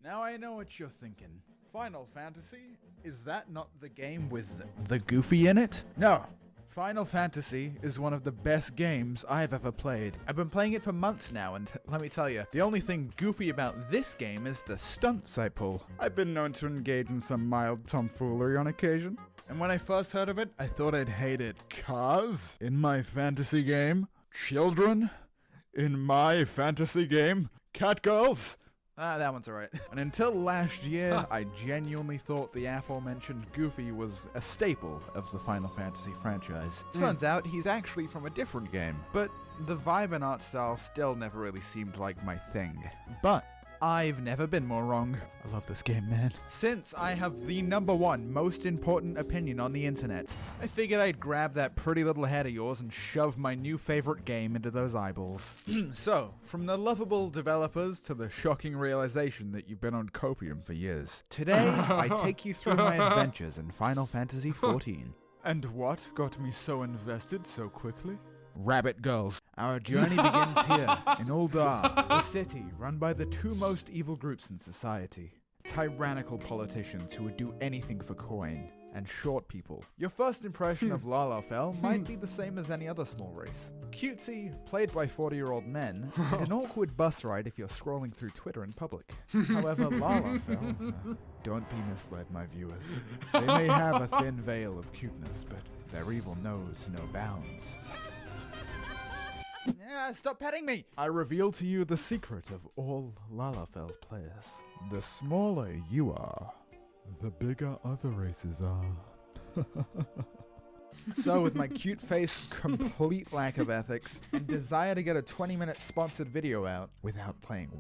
Now I know what you're thinking. Final Fantasy? Is that not the game with the Goofy in it? No. Final Fantasy is one of the best games I've ever played. I've been playing it for months now, and let me tell you, the only thing goofy about this game is the stunts I pull. I've been known to engage in some mild tomfoolery on occasion. And when I first heard of it, I thought I'd hate it. Cause in my fantasy game, children? In my fantasy game, catgirls? That one's alright. And until last year, I genuinely thought the aforementioned Goofy was a staple of the Final Fantasy franchise. Turns out he's actually from a different game. But the vibe and art style still never really seemed like my thing. But I've never been more wrong. I love this game, man. Since I have the #1 most important opinion on the internet, I figured I'd grab that pretty little head of yours and shove my new favorite game into those eyeballs. So, from the lovable developers to the shocking realization that you've been on copium for years, today I take you through my adventures in Final Fantasy XIV. And what got me so invested so quickly? Rabbit Girls. Our journey begins here, in Uldar, a city run by the two most evil groups in society. Tyrannical politicians who would do anything for coin, and short people. Your first impression of Lalafell might be the same as any other small race. Cutesy, played by 40-year-old men, and an awkward bus ride if you're scrolling through Twitter in public. However, Lalafell, don't be misled, my viewers. They may have a thin veil of cuteness, but their evil knows no bounds. Stop petting me! I reveal to you the secret of all Lalafell players. The smaller you are, the bigger other races are. So, with my cute face, complete lack of ethics, and desire to get a 20-minute sponsored video out without playing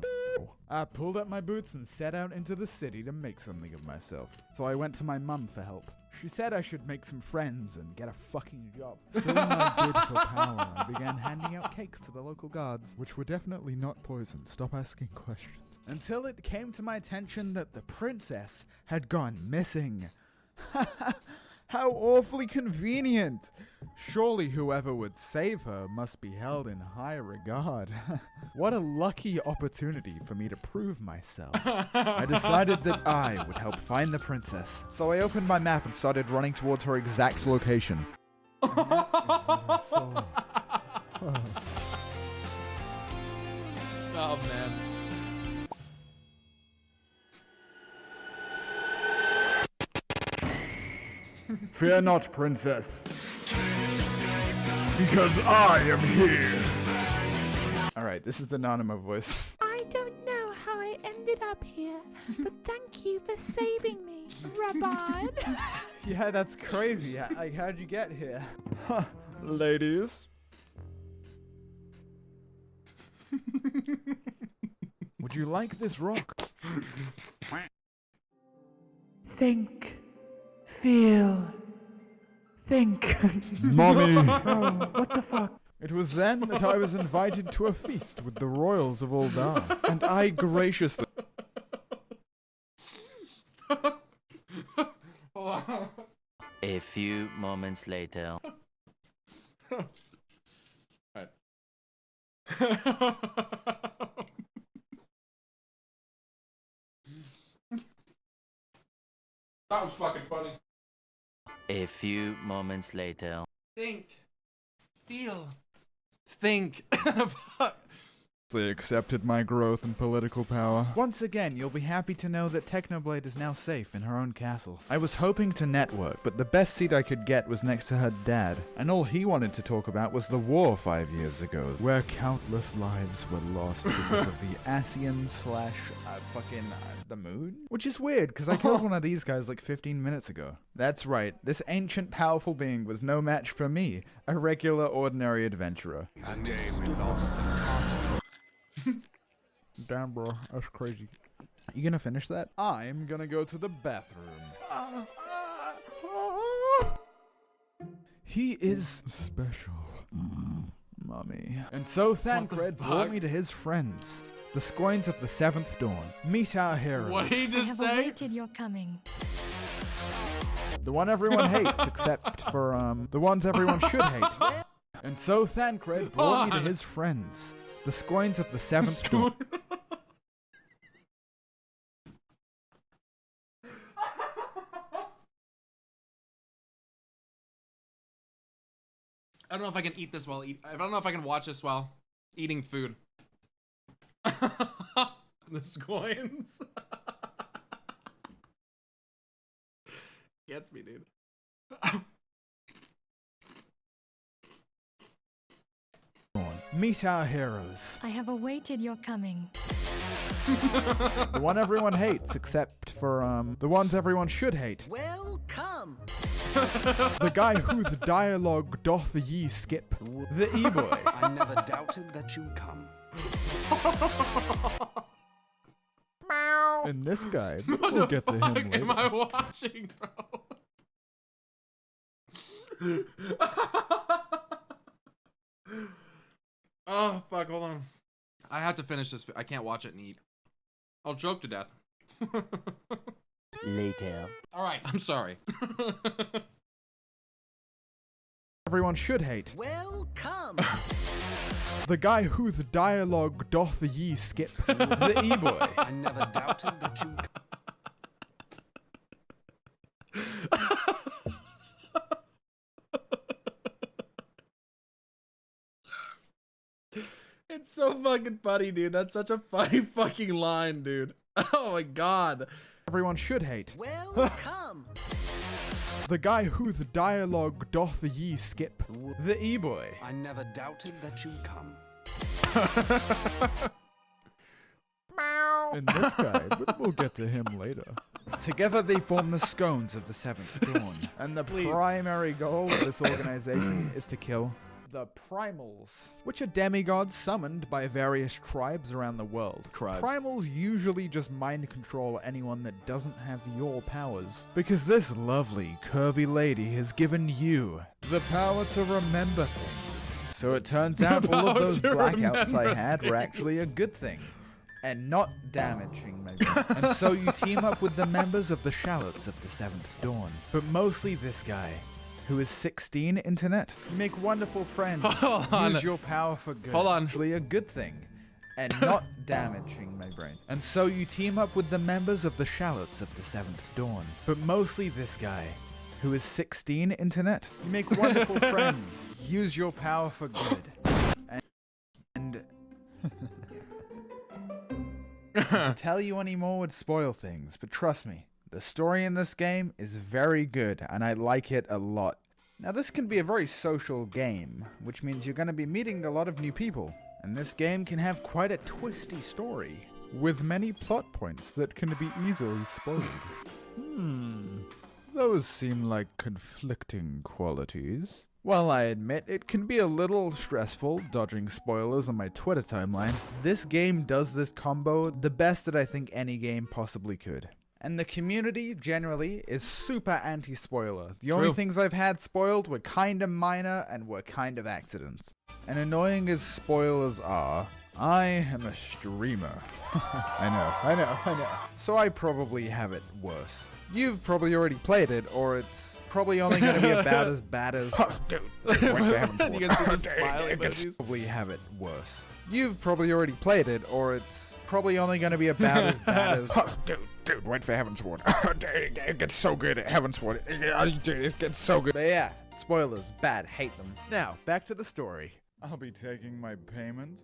I pulled up my boots and set out into the city to make something of myself. So I went to my mum for help. She said I should make some friends and get a fucking job. Feeling my bid for power, I began handing out cakes to the local guards, which were definitely not poisoned. Stop asking questions. Until it came to my attention that the princess had gone missing. How awfully convenient! Surely whoever would save her must be held in high regard. What a lucky opportunity for me to prove myself. I decided that I would help find the princess. So I opened my map and started running towards her exact location. Oh, man. Fear not, princess, because I am here. Alright, this is the Nanima voice. I don't know how I ended up here, but thank you for saving me, Rabban. Yeah, that's crazy. Like, how'd you get here? Huh, ladies. Would you like this rock? Think. Feel. Think. Mommy! Oh, what the fuck? It was then that I was invited to a feast with the royals of Uldar, and I graciously... A few moments later. Right. That was fucking funny. A few moments later. Think. Feel. Think. They accepted my growth in political power. Once again, you'll be happy to know that Technoblade is now safe in her own castle. I was hoping to network, but the best seat I could get was next to her dad, and all he wanted to talk about was the war 5 years ago, where countless lives were lost because of the Asian / the moon? Which is weird, because I killed one of these guys like 15 minutes ago. That's right, this ancient powerful being was no match for me, a regular ordinary adventurer. Damn, bro, that's crazy. You gonna finish that? I'm gonna go to the bathroom. He is special. Mommy. And so Thancred brought me to his friends, the Scoins of the Seventh Dawn. Meet our heroes. What did he I just have say? awaited your coming. The one everyone hates, except for, the ones everyone should hate. And so Thancred brought me to his friends, the Scoins of the Seventh Dawn. I don't know if I can eat this while I don't know if I can watch this while eating food. The scoins. Gets me, dude. Meet our heroes. I have awaited your coming. The one everyone hates, except for, the ones everyone should hate. Welcome. The guy whose dialogue doth ye skip. The e-boy. I never doubted that you'd come. And this guy, What we'll the get to him fuck later. am I watching, bro? Oh, fuck, hold on. I have to finish this. I can't watch it and eat. I'll choke to death. Later. Alright, I'm sorry. Everyone should hate. Welcome. The guy whose dialogue doth ye skip. The e-boy. I never doubted that you'd come. It's so fucking funny, dude. That's such a funny fucking line, dude. Oh my god. Everyone should hate. Welcome. The guy whose dialogue doth ye skip. The e-boy. I never doubted that you'd come. And this guy, but we'll get to him later. Together they form the scones of the Seventh Dawn. And the primary goal of this organization is to kill the Primals, which are demigods summoned by various tribes around the world. Primals usually just mind control anyone that doesn't have your powers. Because this lovely, curvy lady has given you the power to remember things. So it turns out all of those blackouts I had were actually a good thing. And not damaging, maybe. And so you team up with the members of the Shallots of the Seventh Dawn. But mostly this guy, who is 16, internet. You make wonderful friends. Hold on. Use your power for good. Hold on. Actually a good thing. And not damaging my brain. And so you team up with the members of the Shallots of the Seventh Dawn. But mostly this guy, who is 16, internet. You make wonderful friends. Use your power for good. And to tell you any more would spoil things, but trust me, the story in this game is very good, and I like it a lot. Now this can be a very social game, which means you're going to be meeting a lot of new people, and this game can have quite a twisty story, with many plot points that can be easily spoiled. Those seem like conflicting qualities. While I admit it can be a little stressful dodging spoilers on my Twitter timeline, this game does this combo the best that I think any game possibly could. And the community, generally, is super anti-spoiler. The only things I've had spoiled were kinda minor and were kind of accidents. And annoying as spoilers are, I am a streamer. I know. So I probably have it worse. You've probably already played it, or it's probably only going to be about as bad as... Dude, wait for heaven's sake. You can see the smiley emojis. Probably have it worse. You've probably already played it, or it's probably only going to be about as bad as... Dude, wait for heaven's word. It gets so good at heaven's word. It gets so good. But yeah, spoilers, bad, hate them. Now, back to the story. I'll be taking my payment.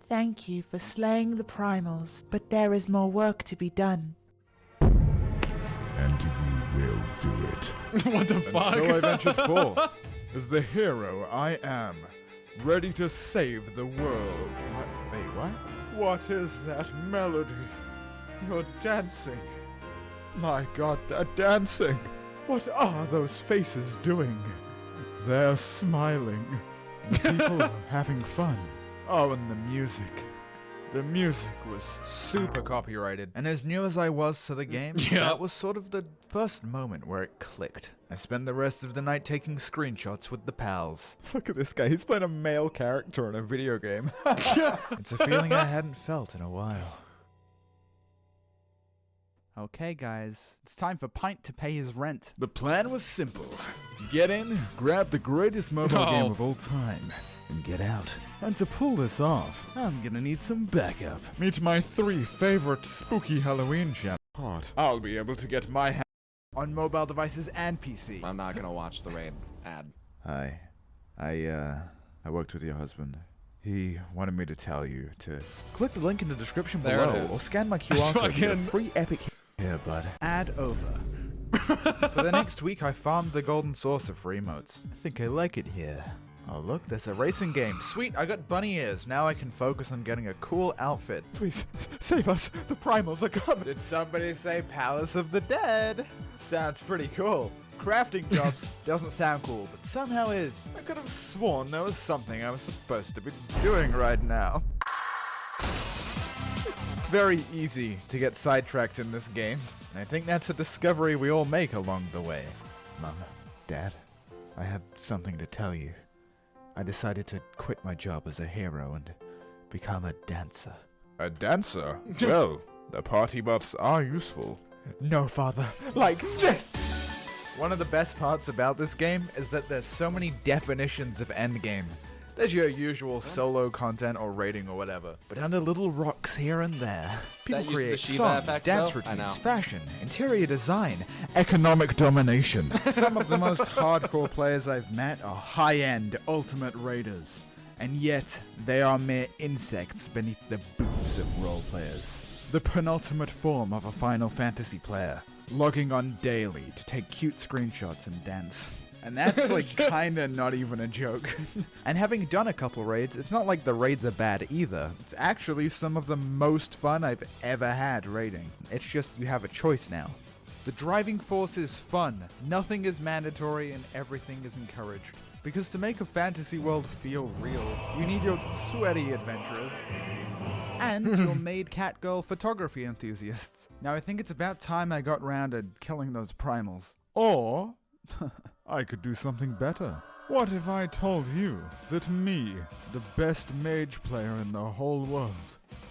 Thank you for slaying the primals, but there is more work to be done. And you will do it. What the fuck? So I ventured forth as the hero I am, ready to save the world. Wait, what? What is that melody? You're dancing. My god, they're dancing. What are those faces doing? They're smiling. The people having fun. Oh, and the music. The music was super copyrighted. And as new as I was to the game, that was sort of the first moment where it clicked. I spent the rest of the night taking screenshots with the pals. Look at this guy, he's playing a male character in a video game. It's a feeling I hadn't felt in a while. Okay guys, it's time for Pint to pay his rent. The plan was simple. Get in, grab the greatest mobile game of all time, and get out. And to pull this off, I'm gonna need some backup. Meet my 3 favorite spooky Halloween champions. I'll be able to get my hand on mobile devices and PC. I'm not gonna watch the raid ad. Hi. I worked with your husband. He wanted me to tell you to click the link in the description There it below is. or scan my QR code to get a Fucking- free epic here, bud. Ad over. For the next week, I farmed the golden source of free emotes. I think I like it here. Oh look, there's a racing game. Sweet, I got bunny ears. Now I can focus on getting a cool outfit. Please, save us. The primals are coming. Did somebody say Palace of the Dead? Sounds pretty cool. Crafting jobs doesn't sound cool, but somehow is. I could have sworn there was something I was supposed to be doing right now. It's very easy to get sidetracked in this game, and I think that's a discovery we all make along the way. Mom, Dad, I have something to tell you. I decided to quit my job as a hero and become a dancer. A dancer? Well, the party buffs are useful. No, Father. Like this! One of the best parts about this game is that there's so many definitions of endgame. There's your usual solo content or raiding or whatever, but under little rocks here and there, people That use of the create Shiva songs, effects, dance though? I routines, know. fashion, interior design, economic domination. Some of the most hardcore players I've met are high-end ultimate raiders, and yet they are mere insects beneath the boots of role players. The penultimate form of a Final Fantasy player, logging on daily to take cute screenshots and dance. And that's like kinda not even a joke. And having done a couple raids, it's not like the raids are bad either. It's actually some of the most fun I've ever had raiding. It's just you have a choice now. The driving force is fun, nothing is mandatory, and everything is encouraged. Because to make a fantasy world feel real, you need your sweaty adventurers and your maid cat girl photography enthusiasts. Now I think it's about time I got round to killing those primals. Or I could do something better. What if I told you that me, the best mage player in the whole world,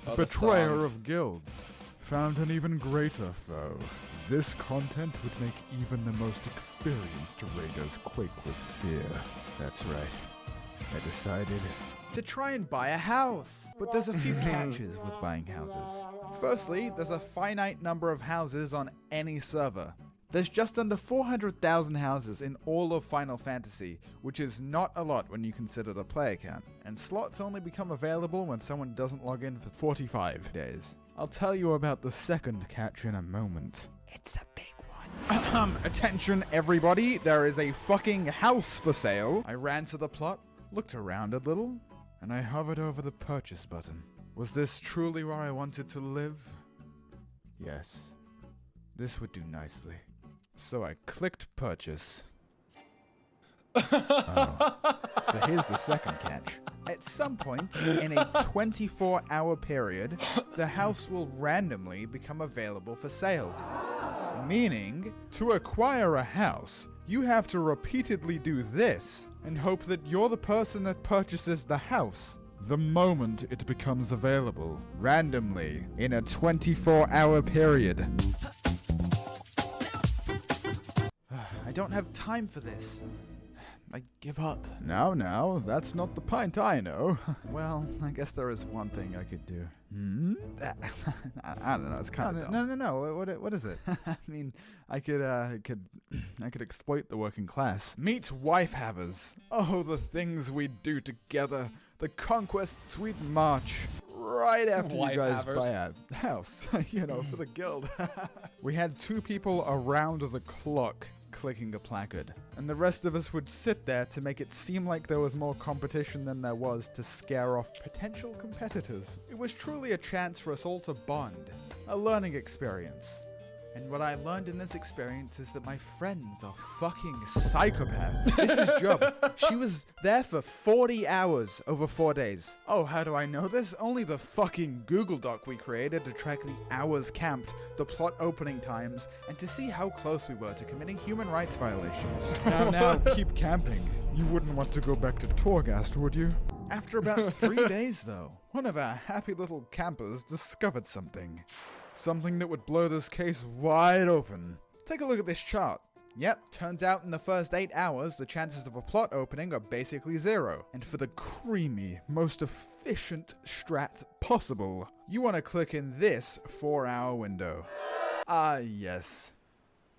Oh, the betrayer song. of guilds, found an even greater foe? This content would make even the most experienced raiders quake with fear. That's right. I decided to try and buy a house. But there's a few catches with buying houses. Firstly, there's a finite number of houses on any server. There's just under 400,000 houses in all of Final Fantasy, which is not a lot when you consider the player count. And slots only become available when someone doesn't log in for 45 days. I'll tell you about the second catch in a moment. It's a big one. Attention everybody, there is a fucking house for sale. I ran to the plot, looked around a little, and I hovered over the purchase button. Was this truly where I wanted to live? Yes. This would do nicely. So I clicked purchase. Oh. So here's the second catch. At some point in a 24-hour period, the house will randomly become available for sale. Meaning, to acquire a house, you have to repeatedly do this and hope that you're the person that purchases the house the moment it becomes available, randomly, in a 24-hour period. I don't have time for this. I give up. Now, that's not the pint I know. Well, I guess there is one thing I could do. I don't know, it's kind of No, what is it? I mean, I could exploit the working class. Meet wife-havers. Oh, the things we'd do together. The conquests we'd march. Right after you guys Wife-havers. buy a house, for the guild. We had 2 people around the clock clicking a placard, and the rest of us would sit there to make it seem like there was more competition than there was to scare off potential competitors. It was truly a chance for us all to bond, a learning experience. And what I learned in this experience is that my friends are fucking psychopaths. This is Job. She was there for 40 hours over 4 days. Oh, how do I know this? Only the fucking Google Doc we created to track the hours camped, the plot opening times, and to see how close we were to committing human rights violations. Now, keep camping. You wouldn't want to go back to Torghast, would you? After about 3 days, though, one of our happy little campers discovered something. Something that would blow this case wide open. Take a look at this chart. Yep, turns out in the first 8 hours, the chances of a plot opening are basically 0. And for the creamy, most efficient strat possible, you want to click in this 4-hour window. Ah, yes.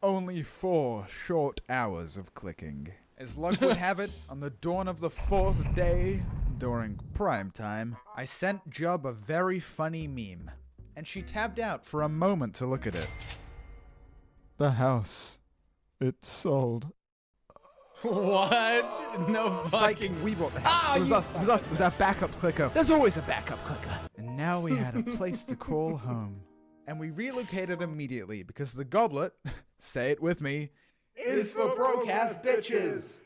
Only 4 short hours of clicking. As luck would have it, on the dawn of the 4th day, during prime time, I sent Jub a very funny meme, and she tabbed out for a moment to look at it. The house. It sold. What? No fucking. Psych, we bought the house. It was us. It was us. It was our backup clicker. There's always a backup clicker. And now we had a place to call home. And we relocated immediately because the goblet, say it with me, is for broke-ass bitches.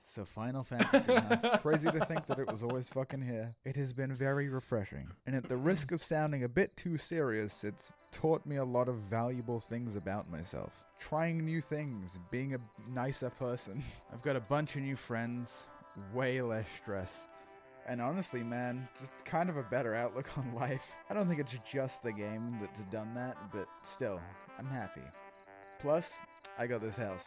So Final Fantasy, huh? Crazy to think that it was always fucking here. It has been very refreshing. And at the risk of sounding a bit too serious, it's taught me a lot of valuable things about myself. Trying new things, being a nicer person. I've got a bunch of new friends, way less stress. And honestly, man, just kind of a better outlook on life. I don't think it's just the game that's done that, but still, I'm happy. Plus, I got this house.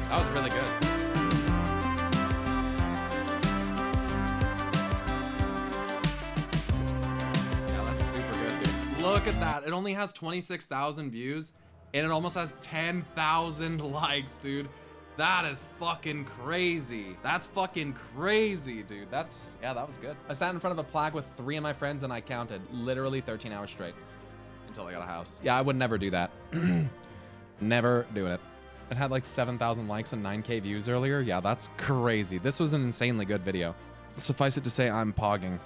That was really good. Yeah, that's super good, dude. Look at that. It only has 26,000 views, and it almost has 10,000 likes, dude. That is fucking crazy. That's fucking crazy, dude. Yeah, that was good. I sat in front of a plaque with 3 of my friends, and I counted literally 13 hours straight until I got a house. Yeah, I would never do that. Never doing it. It had like 7,000 likes and 9K views earlier. Yeah, that's crazy. This was an insanely good video. Suffice it to say, I'm pogging.